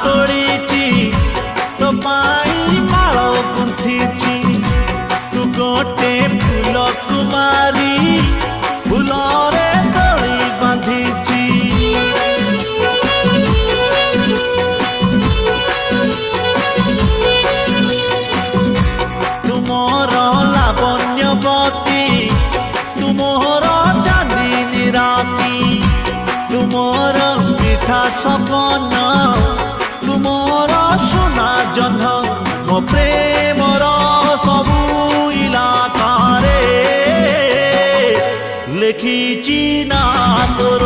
तोड़ीची तो पाई माल गुंथीची तू गोटे फूल कुमारी फूलरे दड़ी बांधीची तुमर लावण्यवती तुमर चांदनी राती तुमर मिठा सपन तुमर सोना जन्ह मो प्रेमर सबू इलाकारे लेखिची ना तोर